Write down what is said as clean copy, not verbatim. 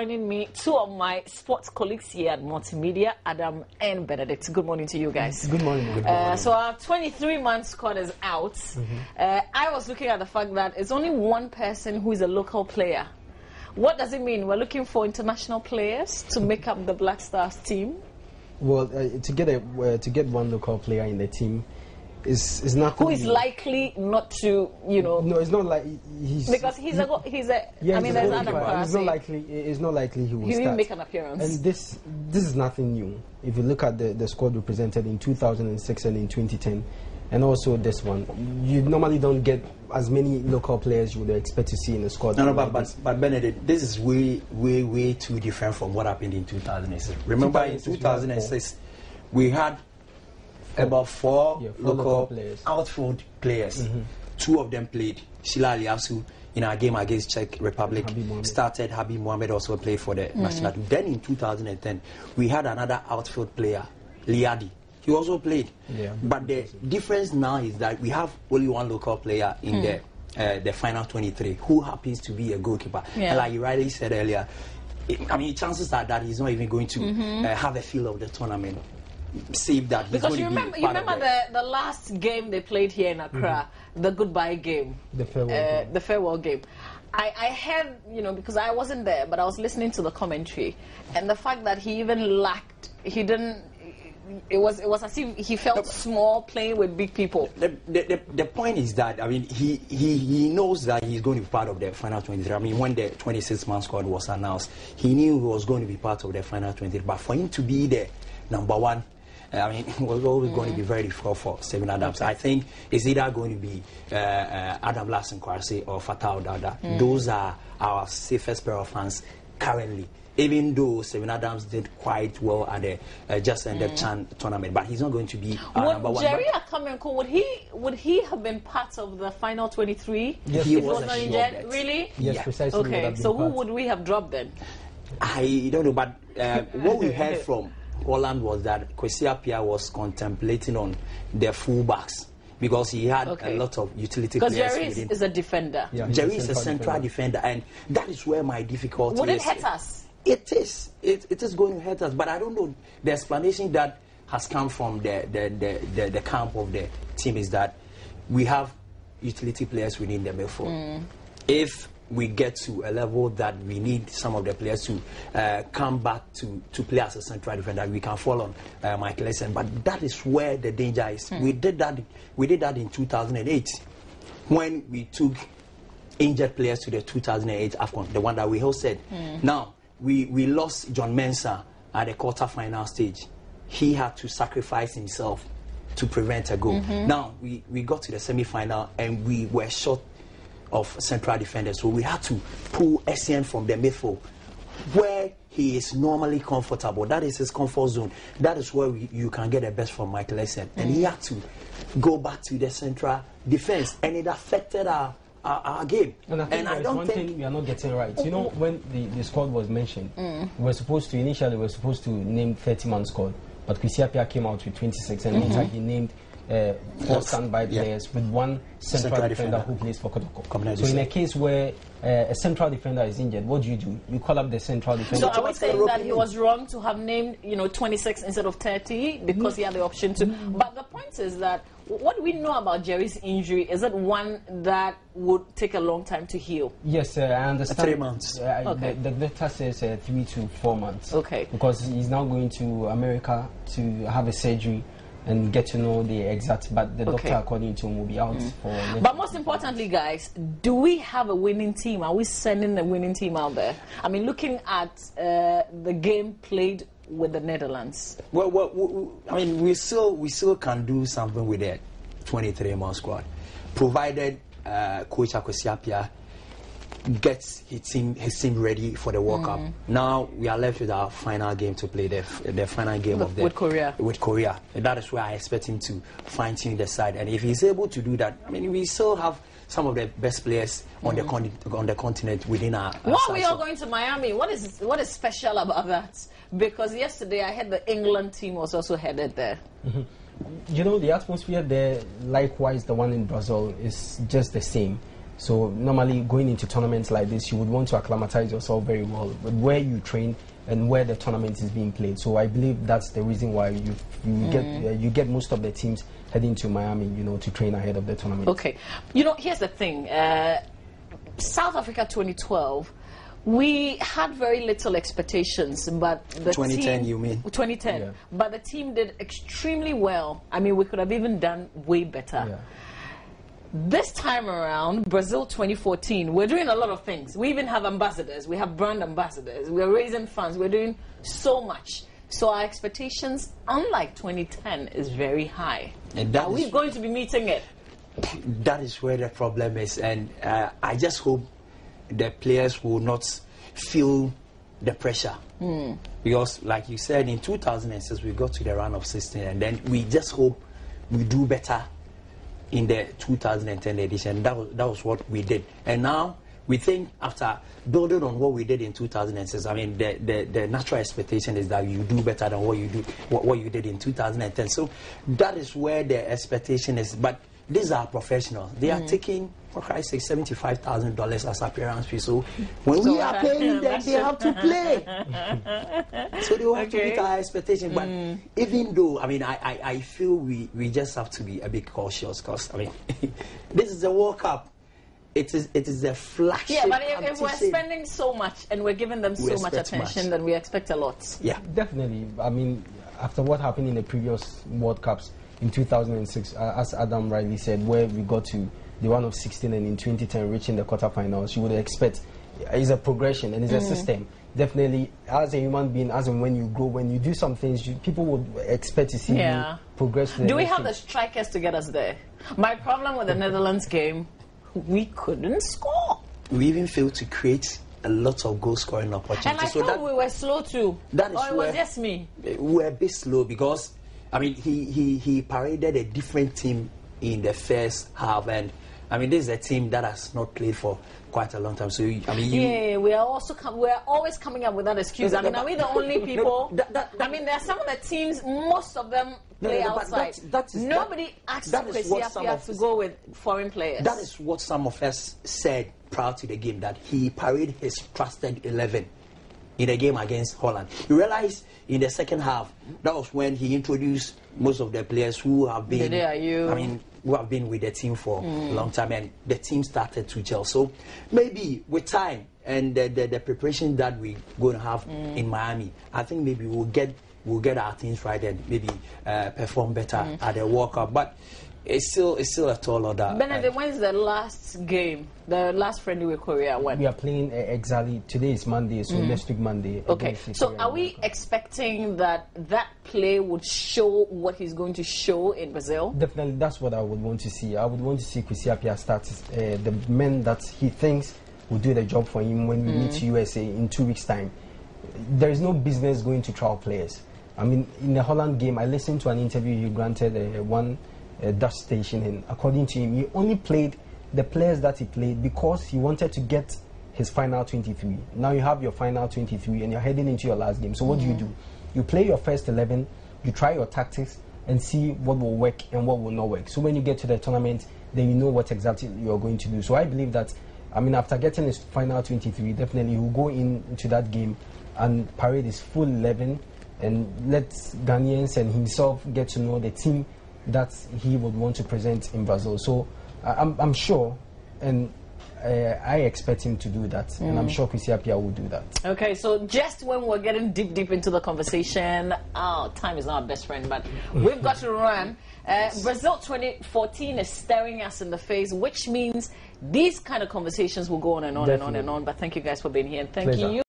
Joining me, two of my sports colleagues here at Multimedia, Adam and Benedict. Good morning to you guys. Good morning. Good morning. So our 23-man squad is out. I was looking at the fact that it's only one person who is a local player. What does it mean? We're looking for international players to make up the Black Stars team? Well, to get one local player in the team is not. Who is likely not to, you know? No, it's not like he's because he's a. Yeah, I mean, there's Adam. It's not likely. It's not likely he will he start. will make an appearance. And this is nothing new. If you look at the squad represented in 2006 and in 2010, and also this one, you normally don't get as many local players you would expect to see in the squad. No, but Benedict, this is way too different from what happened in 2006. Remember, in 2006, we had about four local players, outfield players. Two of them played. Sheila Aliasu in our game against Czech Republic started. Habib Mohamed also played for the national team. Then in 2010, we had another outfield player, Liadi. He also played. But the difference now is that we have only one local player in the final 23 who happens to be a goalkeeper. And like you rightly said earlier, I mean, chances are that he's not even going to have a feel of the tournament. Save that he's because going you remember the last game they played here in Accra, the goodbye game, the farewell game. I heard, you know, because I wasn't there, but I was listening to the commentary, and the fact that he even lacked, he didn't. It was as if he felt small playing with big people. The point is that, I mean, he knows that he's going to be part of the final 23. I mean, when the 26-man squad was announced, he knew he was going to be part of the final 23. But for him to be the number one, I mean, it was always going to be very difficult for Stephen Adams. I think it's either going to be Adam Larson Kwarase or Fatah Dada. Those are our safest pair of hands currently. Even though Stephen Adams did quite well at the just ended Chan tournament, but he's not going to be number one. Jerry Akamenko, would he have been part of the final 23? Yes, he was not injured. Really? Yes, precisely. Okay, so who would we have dropped then? I don't know, but what we heard from Holland was that Kwesi Appiah was contemplating on the fullbacks because he had a lot of utility players. Because Jerry is a defender. Yeah, Jerry is a central defender, and that is where my difficulty is. Would it hurt us? It is. It is going to hurt us, but I don't know. The explanation that has come from the camp of the team is that we have utility players within the midfield. If we get to a level that we need some of the players to come back to play as a central defender, we can fall on Michael Essien. But that is where the danger is. We did that in 2008 when we took injured players to the 2008 AFCON, the one that we hosted. Now, we lost John Mensah at the quarter-final stage. He had to sacrifice himself to prevent a goal. Now, we got to the semi-final and we were short of central defenders, so we had to pull Essien from the midfield where he is normally comfortable. That is his comfort zone. That is where you can get the best from Michael Essien. And he had to go back to the central defense, and it affected our game. And I don't think we are not getting right. You know, when the squad was mentioned, we were supposed to name 30-man squad, but Kwesi Appiah came out with 26, and later he named 4 standby players with 1 central defender who plays for Kotoko. So in a case where a central defender is injured, what do? You call up the central defender. So are we saying that he was wrong to have named 26 instead of 30 because he had the option to? But the point is that what we know about Jerry's injury is that one that would take a long time to heal. Yes, I understand. 3 months. The doctor says 3 to 4 months. Okay. Because he's now going to America to have a surgery and get to know the exact, but the doctor, according to him, will be out for. But most importantly, guys, do we have a winning team? Are we sending a winning team out there? I mean, looking at the game played with the Netherlands. Well, I mean, we still can do something with the 23-man squad, provided Coach Kwesi Appiah gets his team ready for the World Cup. Now we are left with our final game to play, the final game with Korea. With Korea, and that is where I expect him to fine-tune the side. And if he's able to do that, I mean, we still have some of the best players on the continent within our. Why are we all going to Miami? What is special about that? Because yesterday I heard the England team was also headed there. You know, the atmosphere there, likewise the one in Brazil, is just the same. So normally going into tournaments like this, you would want to acclimatize yourself very well with where you train and where the tournament is being played. So I believe that's the reason why you get most of the teams heading to Miami, to train ahead of the tournament. Okay, here's the thing. South Africa 2012. We had very little expectations, but the 2010, team, you mean? 2010. Yeah. But the team did extremely well. I mean, we could have even done way better. Yeah. This time around, Brazil 2014, we're doing a lot of things. We even have ambassadors. We have brand ambassadors. We're raising funds. We're doing so much. So our expectations, unlike 2010, is very high. And Are we going to be meeting it? That is where the problem is. And I just hope the players will not feel the pressure. Because, like you said, in 2006, we got to the round of 16, and then we just hope we do better in the 2010 edition. That was what we did. And now we think, after building on what we did in 2006, I mean, the natural expectation is that you do better than what you did in 2010. So that is where the expectation is. But these are professionals. They are taking, for Christ's sake, $75,000 as appearance fee. So when we are paying them, they have to play. So they will have to meet our expectation. But even though, I mean, I feel we just have to be a bit cautious, because, I mean, this is the World Cup. It is a flagship. Yeah, but if we're spending so much and we're giving them so much attention, then we expect a lot. Yeah, definitely. I mean, after what happened in the previous World Cups in 2006, as Adam rightly said, where we got to the round of 16 and in 2010 reaching the quarterfinals, you would expect it's a progression and it's a system. Definitely, as a human being, as and when you grow, when you do some things, people would expect to see you progress. Do we have the strikers to get us there? My problem with the Netherlands game, we couldn't score. We even failed to create a lot of goal scoring opportunities. And I thought we were slow too. That is or it was just me. We were a bit slow because, I mean, he paraded a different team in the first half, and I mean, this is a team that has not played for quite a long time. So I mean, we are also we're always coming up with that excuse. I mean, are we the only people? I mean, there are some of the teams, most of them play outside. Nobody asked Kwesi Appiah to go with foreign players. That is what some of us said prior to the game, that he paraded his trusted 11 in the game against Holland. You realize in the second half, that was when he introduced most of the players who have been, who have been with the team for a long time, and the team started to gel. So maybe with time and the preparation that we're going to have in Miami, I think maybe we'll get our teams right and maybe perform better at the World Cup. But it's still a tall order. Benedict, when's the last game, the last friendly with Korea? When? We are playing exactly, today is Monday, so next week Monday. Okay, so are we expecting that play would show what he's going to show in Brazil? Definitely, that's what I would want to see. I would want to see Kwesi Appiah start the men that he thinks will do the job for him when we meet USA in 2 weeks' time. There is no business going to trial players. I mean, in the Holland game, I listened to an interview he granted one Dutch station, and according to him, he only played the players that he played because he wanted to get his final 23. Now you have your final 23 and you're heading into your last game. So what do? You play your first 11, you try your tactics and see what will work and what will not work. So when you get to the tournament, then you know what exactly you're going to do. So I believe that, I mean, after getting his final 23, definitely he will go into that game and parade his full 11 and let Ghanaians and himself get to know the team that he would want to present in Brazil. So I'm sure, and I expect him to do that, and I'm sure Kwesi Appiah will do that. Okay, so just when we're getting deep into the conversation, time is not our best friend, but we've got to run. Brazil 2014 is staring us in the face, which means these kind of conversations will go on and on and on and on. But thank you guys for being here, and thank you.